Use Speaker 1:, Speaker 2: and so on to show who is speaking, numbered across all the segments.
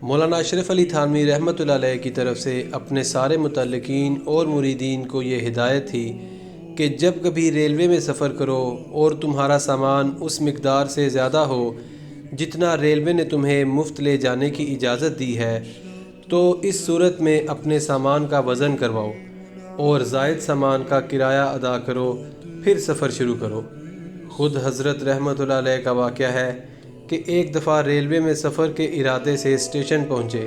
Speaker 1: مولانا اشرف علی تھانوی رحمۃ اللہ علیہ کی طرف سے اپنے سارے متعلقین اور مریدین کو یہ ہدایت تھی کہ جب کبھی ریلوے میں سفر کرو اور تمہارا سامان اس مقدار سے زیادہ ہو جتنا ریلوے نے تمہیں مفت لے جانے کی اجازت دی ہے تو اس صورت میں اپنے سامان کا وزن کرواؤ اور زائد سامان کا کرایہ ادا کرو، پھر سفر شروع کرو۔ خود حضرت رحمۃ اللہ علیہ کا واقعہ ہے کہ ایک دفعہ ریلوے میں سفر کے ارادے سے اسٹیشن پہنچے،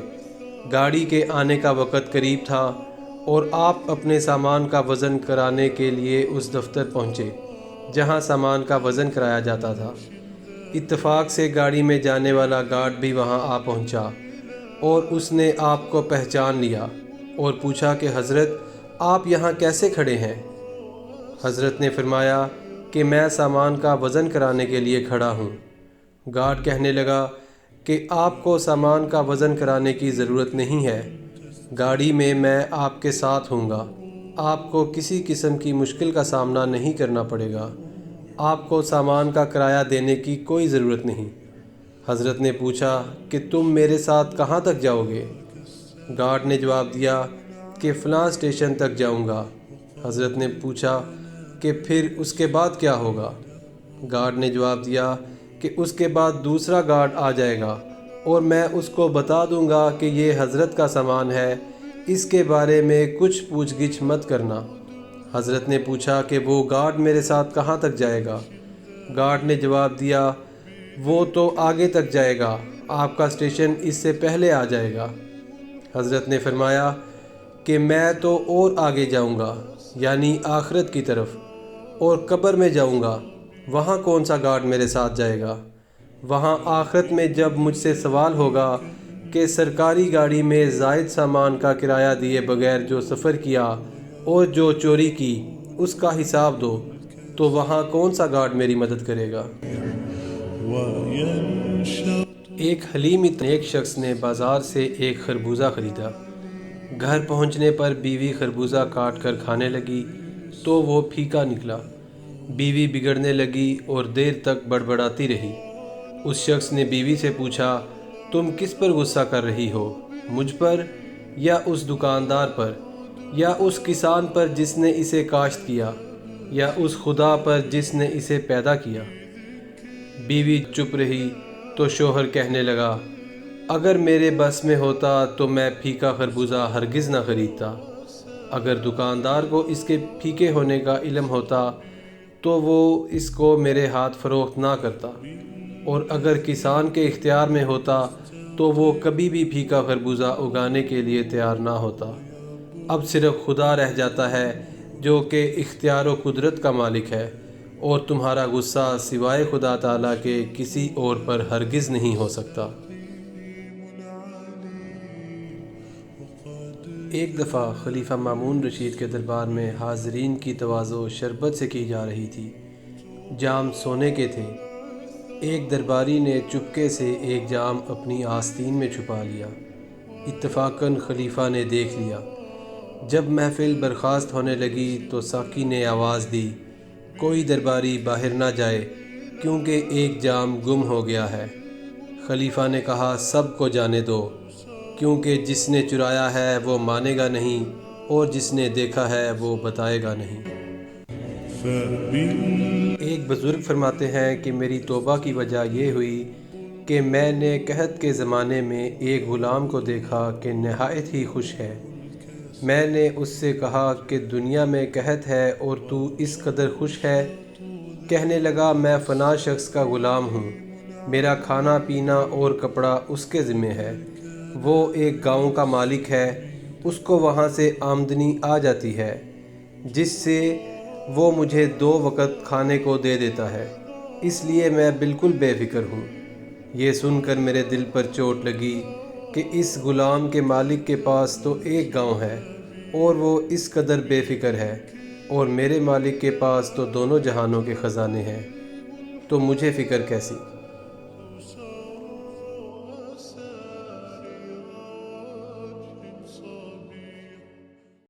Speaker 1: گاڑی کے آنے کا وقت قریب تھا اور آپ اپنے سامان کا وزن کرانے کے لیے اس دفتر پہنچے جہاں سامان کا وزن کرایا جاتا تھا۔ اتفاق سے گاڑی میں جانے والا گارڈ بھی وہاں آ پہنچا اور اس نے آپ کو پہچان لیا اور پوچھا کہ حضرت آپ یہاں کیسے کھڑے ہیں؟ حضرت نے فرمایا کہ میں سامان کا وزن کرانے کے لیے کھڑا ہوں۔ گارڈ کہنے لگا کہ آپ کو سامان کا وزن کرانے کی ضرورت نہیں ہے، گاڑی میں آپ کے ساتھ ہوں گا، آپ کو کسی قسم کی مشکل کا سامنا نہیں کرنا پڑے گا، آپ کو سامان کا کرایہ دینے کی کوئی ضرورت نہیں۔ حضرت نے پوچھا کہ تم میرے ساتھ کہاں تک جاؤ گے؟ گارڈ نے جواب دیا کہ فلاں اسٹیشن تک جاؤں گا۔ حضرت نے پوچھا کہ پھر اس کے بعد کیا ہوگا؟ گارڈ نے جواب دیا کہ اس کے بعد دوسرا گارڈ آ جائے گا اور میں اس کو بتا دوں گا کہ یہ حضرت کا سامان ہے، اس کے بارے میں کچھ پوچھ گچھ مت کرنا۔ حضرت نے پوچھا کہ وہ گارڈ میرے ساتھ کہاں تک جائے گا؟ گارڈ نے جواب دیا وہ تو آگے تک جائے گا، آپ کا اسٹیشن اس سے پہلے آ جائے گا۔ حضرت نے فرمایا کہ میں تو اور آگے جاؤں گا، یعنی آخرت کی طرف، اور قبر میں جاؤں گا، وہاں کون سا گارڈ میرے ساتھ جائے گا؟ وہاں آخرت میں جب مجھ سے سوال ہوگا کہ سرکاری گاڑی میں زائد سامان کا کرایہ دیے بغیر جو سفر کیا اور جو چوری کی اس کا حساب دو، تو وہاں کون سا گارڈ میری مدد کرے گا؟ ایک حلیم ایک شخص نے بازار سے ایک خربوزہ خریدا۔ گھر پہنچنے پر بیوی خربوزہ کاٹ کر کھانے لگی تو وہ پھیکا نکلا۔ بیوی بگڑنے لگی اور دیر تک بڑبڑاتی رہی۔ اس شخص نے بیوی سے پوچھا تم کس پر غصہ کر رہی ہو، مجھ پر یا اس دکاندار پر یا اس کسان پر جس نے اسے کاشت کیا یا اس خدا پر جس نے اسے پیدا کیا؟ بیوی چپ رہی تو شوہر کہنے لگا اگر میرے بس میں ہوتا تو میں پھیکا خربوزہ ہرگز نہ خریدتا۔ اگر دکاندار کو اس کے پھیکے ہونے کا علم ہوتا تو وہ اس کو میرے ہاتھ فروخت نہ کرتا، اور اگر کسان کے اختیار میں ہوتا تو وہ کبھی بھی پھیکا خربوزہ اگانے کے لیے تیار نہ ہوتا۔ اب صرف خدا رہ جاتا ہے جو کہ اختیار و قدرت کا مالک ہے، اور تمہارا غصہ سوائے خدا تعالیٰ کے کسی اور پر ہرگز نہیں ہو سکتا۔ ایک دفعہ خلیفہ مامون رشید کے دربار میں حاضرین کی تواضع شربت سے کی جا رہی تھی۔ جام سونے کے تھے۔ ایک درباری نے چپکے سے ایک جام اپنی آستین میں چھپا لیا۔ اتفاقاً خلیفہ نے دیکھ لیا۔ جب محفل برخاست ہونے لگی تو ساقی نے آواز دی کوئی درباری باہر نہ جائے کیونکہ ایک جام گم ہو گیا ہے۔ خلیفہ نے کہا سب کو جانے دو، کیونکہ جس نے چرایا ہے وہ مانے گا نہیں اور جس نے دیکھا ہے وہ بتائے گا نہیں۔ ایک بزرگ فرماتے ہیں کہ میری توبہ کی وجہ یہ ہوئی کہ میں نے قحط کے زمانے میں ایک غلام کو دیکھا کہ نہایت ہی خوش ہے۔ میں نے اس سے کہا کہ دنیا میں قحط ہے اور تو اس قدر خوش ہے؟ کہنے لگا میں فلاں شخص کا غلام ہوں، میرا کھانا پینا اور کپڑا اس کے ذمہ ہے، وہ ایک گاؤں کا مالک ہے، اس کو وہاں سے آمدنی آ جاتی ہے جس سے وہ مجھے 2 وقت کھانے کو دے دیتا ہے، اس لیے میں بالکل بے فکر ہوں۔ یہ سن کر میرے دل پر چوٹ لگی کہ اس غلام کے مالک کے پاس تو ایک گاؤں ہے اور وہ اس قدر بے فکر ہے، اور میرے مالک کے پاس تو دونوں جہانوں کے خزانے ہیں، تو مجھے فکر کیسی؟